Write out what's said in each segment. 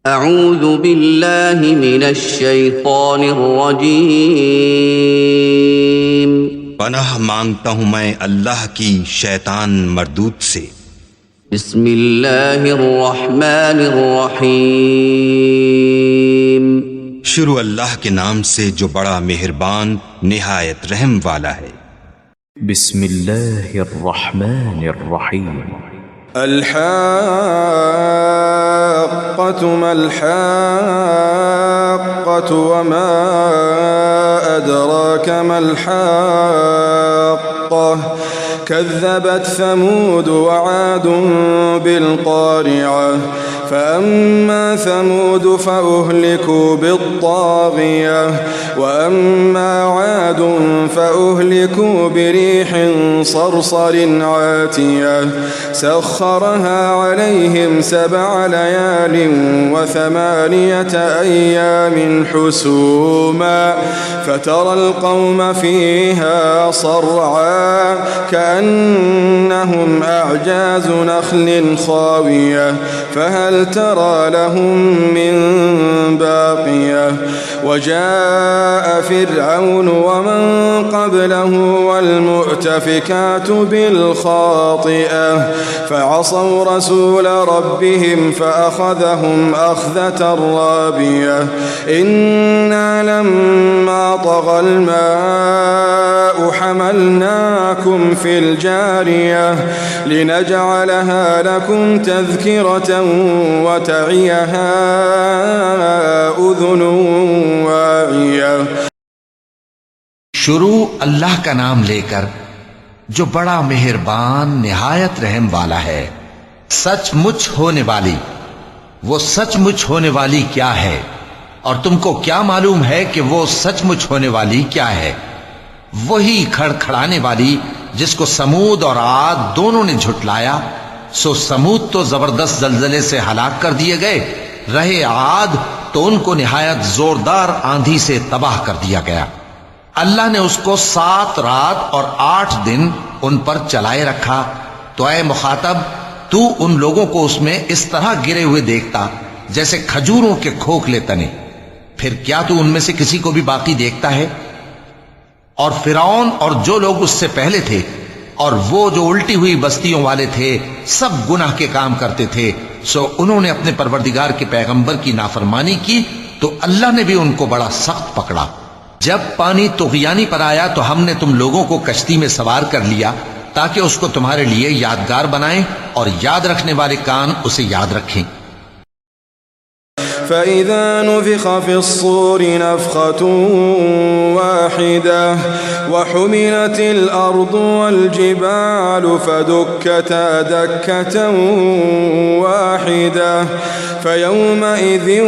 أعوذ بالله من الشيطان الرجيم पनाह मांगता हूं मैं अल्लाह की शैतान मरदूद से। بسم الله الرحمن الرحيم शुरू अल्लाह के नाम से जो बड़ा मेहरबान निहायत रहम वाला है। बिस्मिल्लाहिर्रहमानिर्रहीम। الحاقة ما الحاقة وما أدراك ما الحاقة كذبت ثمود وعاد بالقارعة فأما ثمود فأهلكوا بالطاغية وأما عاد فأهلكوا بريح صرصر عاتية سخرها عليهم 7 ليال و8 أيام حسوما فترى القوم فيها صرعا كأنهم أعجاز نخل خاوية فهل ترى لهم من باقية وجاء فرعون ومن قبله والمؤتفكات بالخاطئة فعصوا رسول ربهم فأخذهم أخذة رابية إنا لما طغى الماء حملناكم في الجارية لنجعلها لكم تذكرة وتعيها أذن واعية। शुरू अल्लाह का नाम लेकर जो बड़ा मेहरबान निहायत रहम वाला है। सचमुच होने वाली, वो सचमुच होने वाली क्या है और तुमको क्या मालूम है कि वो सचमुच होने वाली क्या है? वही खड़खड़ाने वाली जिसको समूद और आद दोनों ने झुटलाया। सो समूद तो जबरदस्त जलजले से हलाक कर दिए गए, रहे आद तो उनको निहायत जोरदार आंधी से तबाह कर दिया गया। अल्लाह ने उसको 7 रात और 8 दिन उन पर चलाए रखा। तो ऐ मुखातब, तू उन लोगों को उसमें इस तरह गिरे हुए देखता जैसे खजूरों के खोखले तने। फिर क्या तू उनमें से किसी को भी बाकी देखता है? और फिरौन और जो लोग उससे पहले थे और वो जो उल्टी हुई बस्तियों वाले थे सब गुनाह के काम करते थे। सो उन्होंने अपने परवरदिगार के पैगंबर की नाफरमानी की तो अल्लाह ने भी उनको बड़ा सख्त पकड़ा। जब पानी तुग़यानी पर आया तो हमने तुम लोगों को कश्ती में सवार कर लिया ताकि उसको तुम्हारे लिए यादगार बनाएं और याद रखने वाले कान उसे याद रखें। فإذا نفخ في الصور نفخة واحدة وحملت الأرض والجبال فدكتا دكة واحدة فيومئذ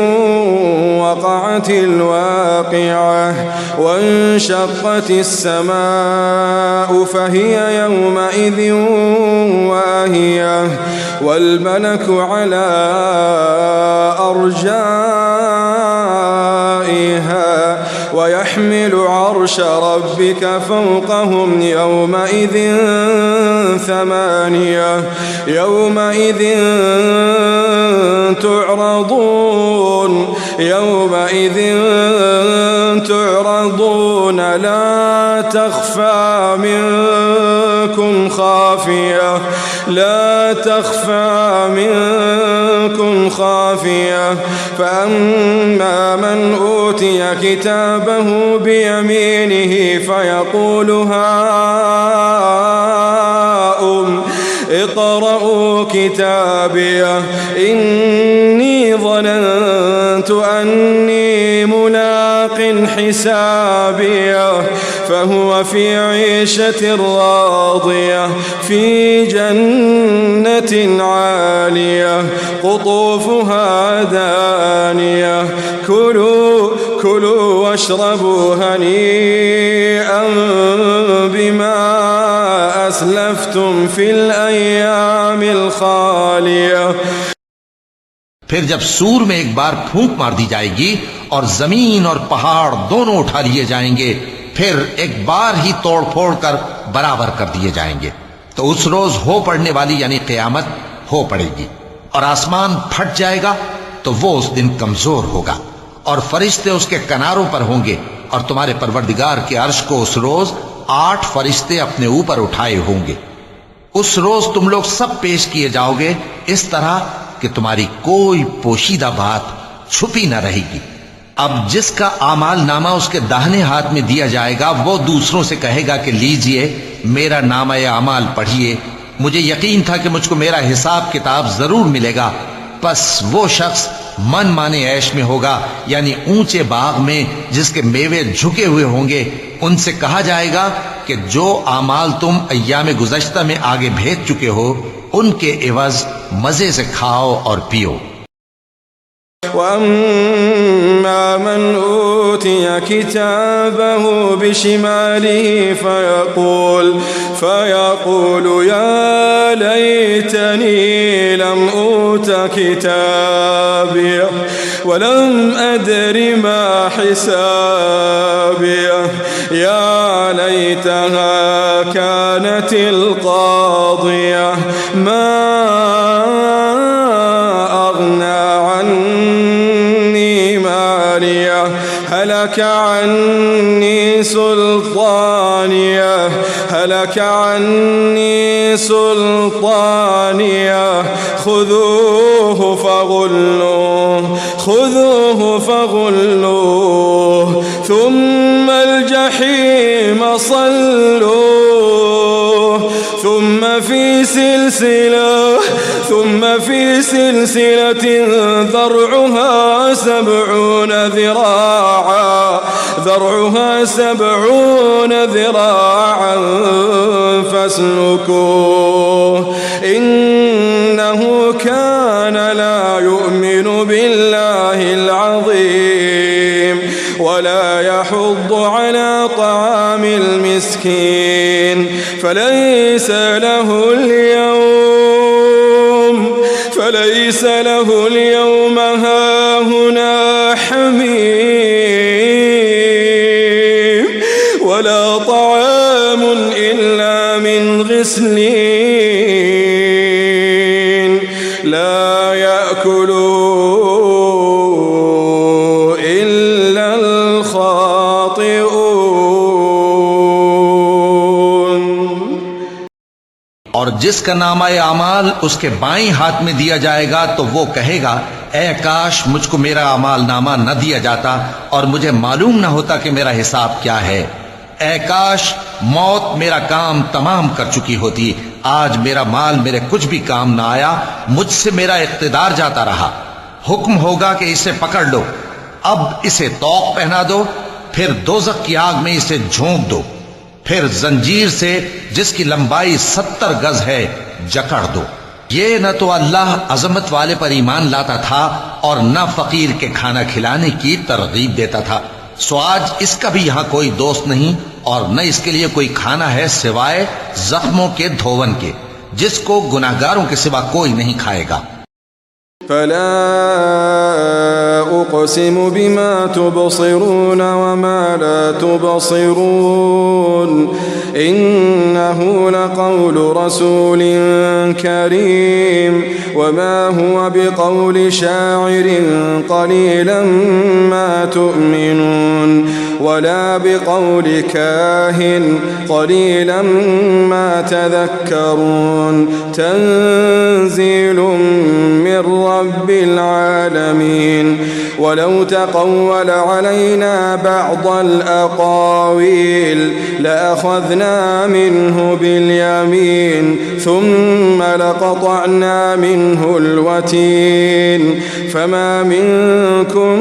وقعت الواقعة وانشقت السماء فهي يومئذ واهية والملك على أرجائها ويحمل عرش ربك فوقهم يومئذ 8 يومئذ تعرضون لا تخفى منكم خافية فأما من أوتي كتابه بيمينه فيقول هاؤم اقرءوا كتابيه إني ظننت أني ملاق حسابيه فهو في عيشة راضية في جنة عالية قطوفها دانية كلوا واشربوا هنيئا بما أسلفتم في الأيام الخالية। फिर जब सूर में एक बार फूंक मार दी जाएगी और जमीन और पहाड़ दोनों उठा लिए जाएंगे, फिर एक बार ही तोड़ फोड़ कर बराबर कर दिए जाएंगे। तो उस रोज हो पड़ने वाली यानी क़यामत हो पड़ेगी और आसमान फट जाएगा तो वो उस दिन कमजोर होगा और फरिश्ते उसके किनारों पर होंगे और तुम्हारे परवरदिगार के अर्श को उस रोज 8 फरिश्ते अपने ऊपर उठाए होंगे। उस रोज तुम लोग सब पेश किए जाओगे इस तरह कि तुम्हारी कोई पोशीदा बात छुपी न रहेगी। अब जिसका आमाल नामा उसके दाहिने हाथ में दिया जाएगा वो दूसरों से कहेगा कि लीजिए मेरा नामा या अमाल पढ़िए, मुझे यकीन था कि मुझको मेरा हिसाब किताब जरूर मिलेगा। बस वो शख्स मन माने ऐश में होगा, यानी ऊंचे बाग में जिसके मेवे झुके हुए होंगे। उनसे कहा जाएगा कि जो आमाल तुम अय्याम गुज़श्ता में आगे भेज चुके हो उनके एवज मजे से खाओ और पियो। وأما من أوتي كتابه بشماله فيقول يا ليتني لم أوت كتابيه ولم أدر ما حسابيه يا ليتها كانت القاضية ما أغنى عني ماليه هلك عني سلطانيه هلك عني سلطانيه خذوه فغلوه ثم الجحيم صلوه ثم في سلسلة ذرعها 70 ذراعا فاسلكوه إنه كان لا يؤمن بالله العظيم ولا يحض على طعام المسكين فليس له اليوم هاهنا حميم ولا طعام إلا من غسلين لا يأكله إلا الخاطئون। और जिसका नामा अमाल उसके बाईं हाथ में दिया जाएगा तो वो कहेगा ऐ काश मुझको मेरा अमाल नामा न दिया जाता और मुझे मालूम न होता कि मेरा हिसाब क्या है। ऐ काश मौत मेरा काम तमाम कर चुकी होती, आज मेरा माल मेरे कुछ भी काम न आया, मुझसे मेरा इख्तिदार जाता रहा। हुक्म होगा कि इसे पकड़ लो, अब इसे तौक पहना दो, फिर दोज़ख की आग में इसे झोंक दो, फिर जंजीर से जिसकी लंबाई 70 गज है जकड़ दो। ये न तो अल्लाह अजमत वाले पर ईमान लाता था और न फकीर के खाना खिलाने की तरगीब देता था। सो आज इसका भी यहां कोई दोस्त नहीं और न इसके लिए कोई खाना है सिवाय जख्मों के धोवन के, जिसको गुनाहगारों के सिवा कोई नहीं खाएगा। فلا أقسم بما تبصرون وما لا تبصرون إنه لقول رسول كريم وما هو بقول شاعر قليلا ما تؤمنون ولا بقول كاهن قليلا ما تذكرون تنزيل من رب العالمين ولو تقول علينا بعض الأقاويل لأخذنا منه باليمين ثم لقطعنا منه الوتين فما منكم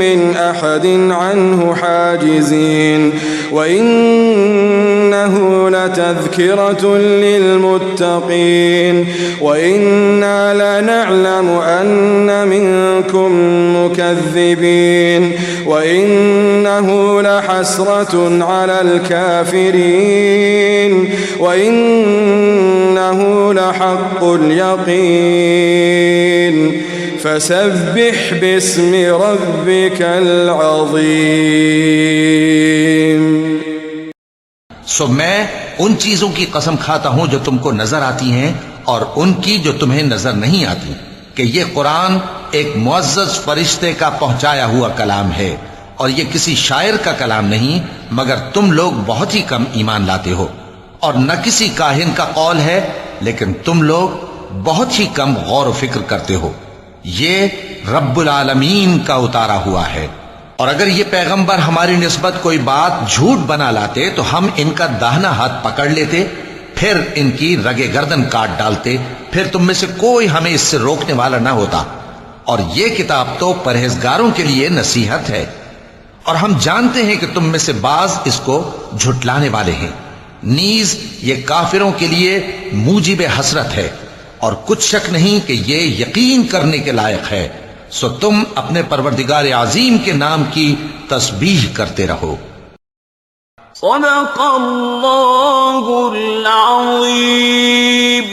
من أحد عنه حاجزين وإنه لتذكرة للمتقين وإنا لنعلم أن منكم مكذبين وإنه لحسرة على الكافرين وإنه لحق اليقين فسبح باسم ربك العظيم। सो मैं उन चीजों की कसम खाता हूं जो तुमको नजर आती हैं और उनकी जो तुम्हें नजर नहीं आती कि ये कुरान एक मुअज़्ज़ज़ फरिश्ते का पहुंचाया हुआ कलाम है और ये किसी शायर का कलाम नहीं, मगर तुम लोग बहुत ही कम ईमान लाते हो। और न किसी काहिन का कौल है, लेकिन तुम लोग बहुत ही कम गौर व फिक्र करते हो। ये रब्बुल आलमीन का उतारा हुआ है। और अगर ये पैगंबर हमारी निस्बत कोई बात झूठ बना लाते तो हम इनका दाहिना हाथ पकड़ लेते, फिर इनकी रगे गर्दन काट डालते, फिर तुम में से कोई हमें इससे रोकने वाला ना होता। और ये किताब तो परहेजगारों के लिए नसीहत है, और हम जानते हैं कि तुम में से बाज इसको झुटलाने वाले हैं। नीज ये काफिरों के लिए मूजिब हसरत है, और कुछ शक नहीं कि ये यकीन करने के लायक है। सो तुम अपने परवरदिगार आजीम के नाम की तस्बीह करते रहो। सदक़ल्लाहुल अज़ीम।